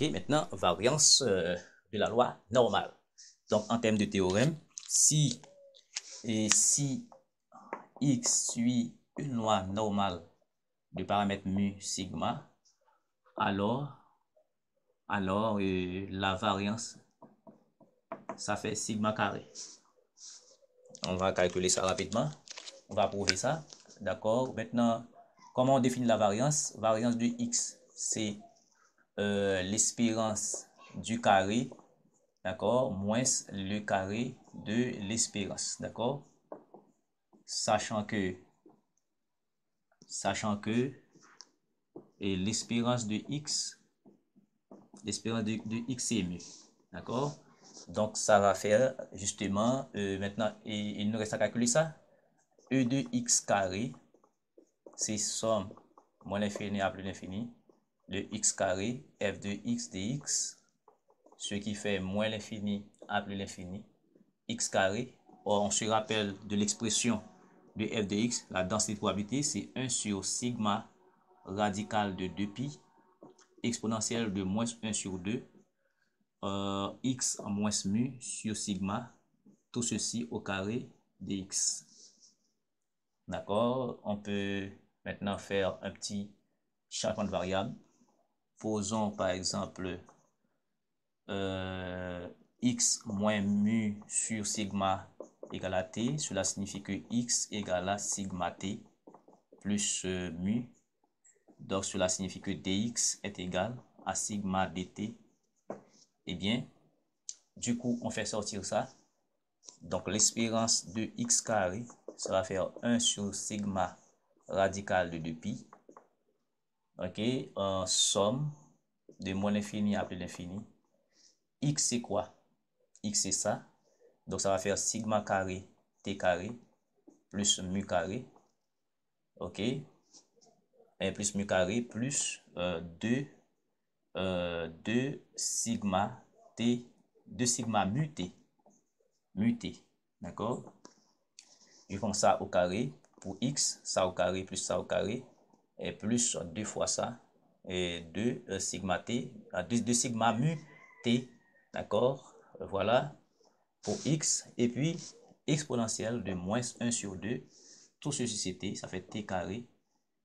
Ok, maintenant, variance de la loi normale. Donc, en termes de théorème, si x suit une loi normale de paramètre mu sigma, alors la variance, ça fait sigma carré. On va calculer ça rapidement. On va prouver ça. D'accord. Maintenant, comment on définit la variance? Variance de x, c'est l'espérance du carré, d'accord, moins le carré de l'espérance, d'accord. Sachant que l'espérance de x c'est mu, d'accord. Donc ça va faire justement maintenant, et il nous reste à calculer ça. E de x carré, c'est somme moins l'infini à plus l'infini de x carré f de x dx, ce qui fait moins l'infini à plus l'infini x carré. Or, on se rappelle de l'expression de f de x, la densité de probabilité, c'est 1 sur sigma radical de 2pi exponentielle de moins 1 sur 2 x moins mu sur sigma, tout ceci au carré dx. D'accord? On peut maintenant faire un petit changement de variable. Posons par exemple x moins mu sur sigma égale à t. Cela signifie que x égale à sigma t plus mu. Donc cela signifie que dx est égal à sigma dt. Eh bien, du coup, on fait sortir ça. Donc l'espérance de x carré, ça va faire 1 sur sigma radical de 2pi. Ok, en somme de moins l'infini à plus l'infini. X c'est quoi? X c'est ça. Donc ça va faire sigma carré t carré plus mu carré. Ok. Et plus mu carré plus 2 sigma t, 2 sigma mu t. Mu t. D'accord? Ils font ça au carré. Pour x, ça au carré plus ça au carré. Et plus 2 fois ça. Et 2 sigma t. 2 sigma mu t. D'accord? Voilà. Pour x. Et puis, exponentielle de moins 1 sur 2. Tout ceci c'est t. Ça fait t carré.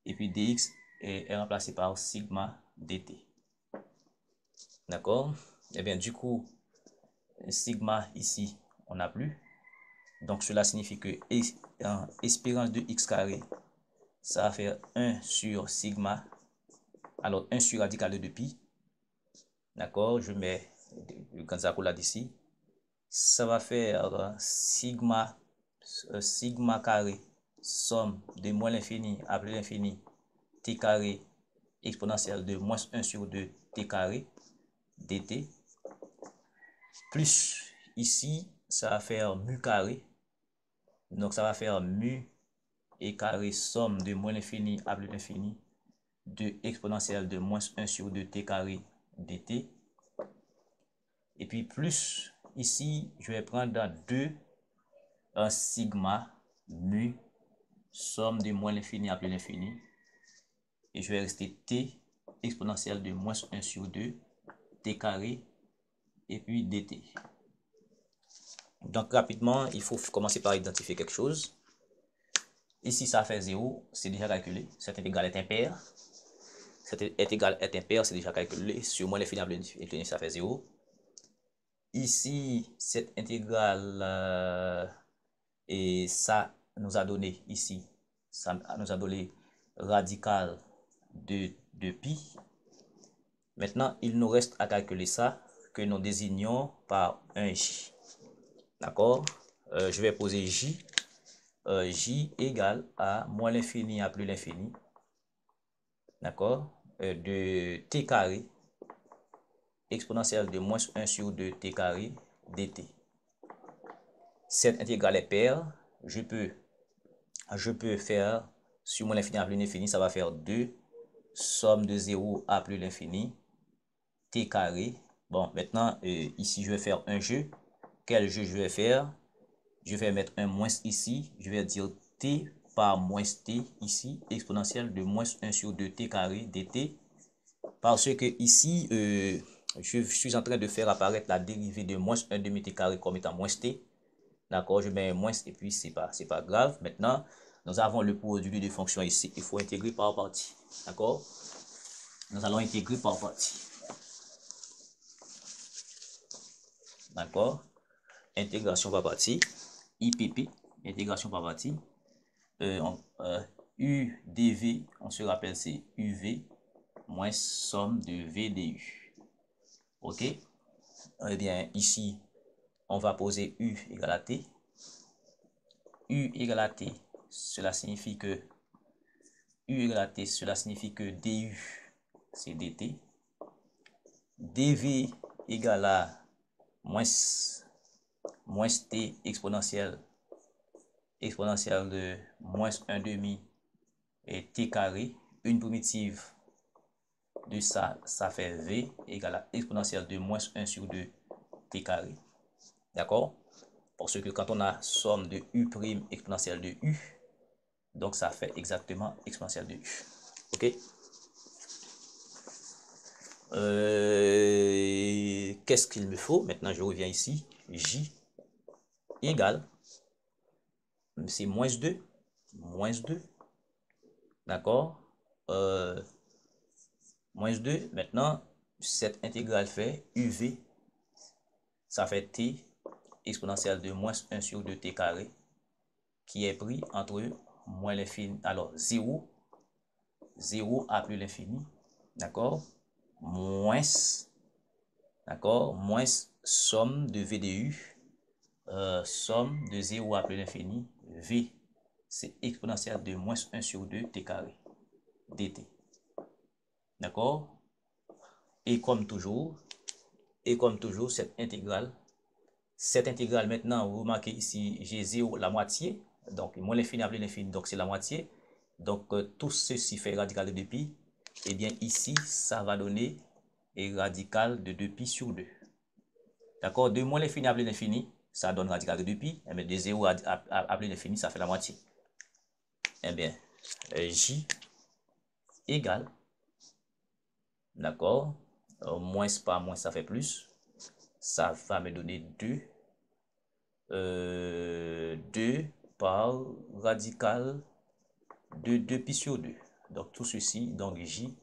Et puis dx est remplacé par sigma dt. D'accord? Et bien, du coup, sigma ici, on n'a plus. Donc, cela signifie que espérance de x carré, ça va faire 1 sur sigma. Alors, 1 sur radical de 2pi. D'accord? Je mets le grand là d'ici. Ça va faire sigma carré, somme de moins l'infini à plus l'infini, t carré exponentielle de moins 1 sur 2 t carré dt. Plus ici, ça va faire mu carré. Donc, ça va faire mu et carré somme de moins l'infini à plus l'infini de exponentielle de moins 1 sur 2 t carré dt. Et puis plus ici, je vais prendre 2 un sigma mu somme de moins l'infini à plus l'infini. Et je vais rester t exponentielle de moins 1 sur 2 t carré et puis dt. Donc rapidement, il faut commencer par identifier quelque chose. Ici, ça fait 0, c'est déjà calculé. Cet intégral est impair. Cet intégral est impair, c'est déjà calculé. Sur moins l'infini à plus l'infini, ça fait 0. Ici, cette intégrale, et ça nous a donné ici, ça nous a donné radical de pi. Maintenant, il nous reste à calculer ça, que nous désignons par un j. D'accord? Je vais poser j. J égale à moins l'infini à plus l'infini. D'accord? De t carré exponentielle de moins 1 sur 2 t carré dt. Cette intégrale est paire. Je peux faire sur moins l'infini à plus l'infini, ça va faire 2 somme de 0 à plus l'infini t carré. Bon, maintenant, ici, je vais faire un jeu. Quel jeu je vais faire? Je vais mettre un moins ici. Je vais dire t par moins t ici, exponentielle de moins 1 sur 2 t carré dt. Parce que ici, je suis en train de faire apparaître la dérivée de moins 1 demi t carré comme étant moins t. D'accord, je mets un moins et puis c'est pas grave. Maintenant, nous avons le produit de fonctions ici. Il faut intégrer par partie. D'accord, nous allons intégrer par partie. D'accord, intégration par partie. IPP, intégration par partie. UdV, on se rappelle, c'est UV moins somme de VDU. Ok, eh bien ici on va poser U égale à T. U égale à T, cela signifie que U égale à T, cela signifie que DU c'est DT. DV égale à moins T exponentielle de moins 1 demi et T carré, une primitive de ça fait V égale à exponentielle de moins 1 sur 2 T carré. D'accord? Parce que quand on a somme de U' exponentielle de U, donc ça fait exactement exponentielle de U. Ok? Qu'est-ce qu'il me faut? Maintenant, je reviens ici. J égale, c'est moins 2. Moins 2. D'accord? Moins 2. Maintenant, cette intégrale fait UV. Ça fait T exponentielle de moins 1 sur 2 T carré, qui est pris entre moins l'infini. Alors, 0 à plus l'infini. D'accord? Moins, d'accord, moins somme de VDU, somme de 0 à plus l'infini, V, c'est exponentielle de moins 1 sur 2 T carré, dt. D'accord? Et comme toujours, cette intégrale maintenant, vous remarquez ici, j'ai 0, la moitié, donc moins l'infini à plus l'infini, donc c'est la moitié. Donc tout ceci fait radical de 2pi. Et bien ici, ça va donner radical de 2pi sur 2. D'accord? De moins l'infini à plus l'infini, ça donne radical de 2pi. Mais de 0 à plus l'infini, ça fait la moitié. Eh bien, J égale, d'accord? Moins par moins, ça fait plus. Ça va me donner 2. 2 par radical de 2pi sur 2. Donc tout ceci, donc J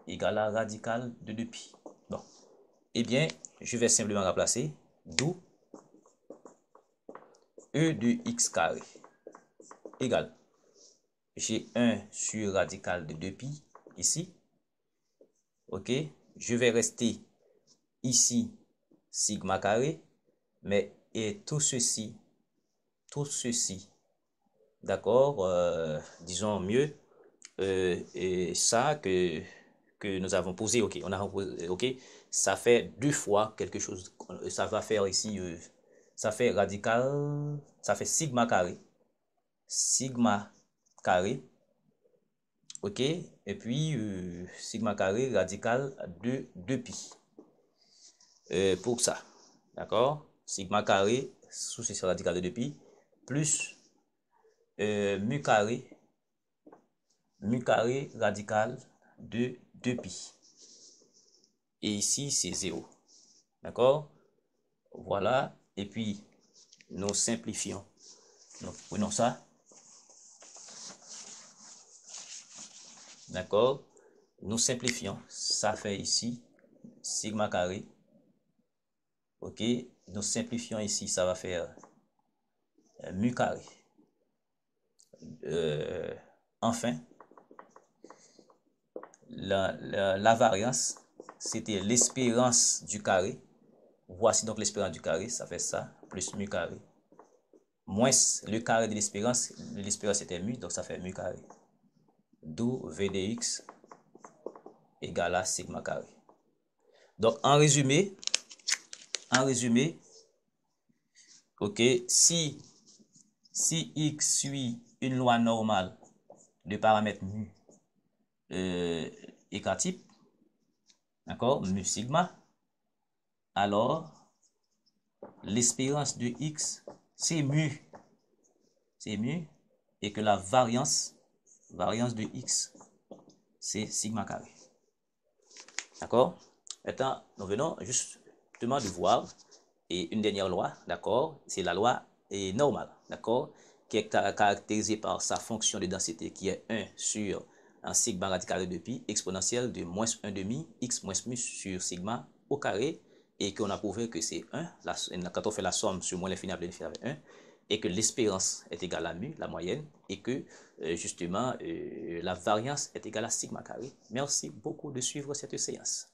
égale à radical de 2pi. Bon. Eh bien, je vais simplement remplacer, d'où E de x carré égale j'ai 1 sur radical de 2pi ici. Ok, je vais rester ici sigma carré, mais et tout ceci, d'accord, disons mieux, et ça que nous avons posé, ok, on a posé, ok, ça fait 2 fois quelque chose, ça va faire ici, ça fait radical, ça fait sigma carré, ok, et puis sigma carré radical de 2pi, pour ça, d'accord, sigma carré sous ce radical de 2pi, plus mu carré radical de 2pi. Et ici, c'est 0. D'accord? Voilà. Et puis, nous simplifions. Nous prenons ça. D'accord? Nous simplifions. Ça fait ici sigma carré. Ok? Nous simplifions ici. Ça va faire mu carré. Enfin, la variance, c'était l'espérance du carré. Voici donc l'espérance du carré, ça fait ça, plus mu carré. Moins le carré de l'espérance était mu, donc ça fait mu carré. D'où V de x égale à sigma carré. Donc en résumé, ok, si x suit une loi normale de paramètres mu et k-type, d'accord, mu sigma, alors l'espérance de x, c'est mu, et que la variance de x, c'est sigma carré. D'accord? Maintenant, nous venons justement de voir et une dernière loi, d'accord, c'est la loi normale, d'accord, qui est caractérisée par sa fonction de densité qui est 1 sur un sigma radical de pi exponentielle de moins 1 demi x moins mu sur sigma au carré, et qu'on a prouvé que c'est 1, quand on fait la somme sur moins l'infini avec 1, et que l'espérance est égale à mu, la moyenne, et que justement la variance est égale à sigma carré. Merci beaucoup de suivre cette séance.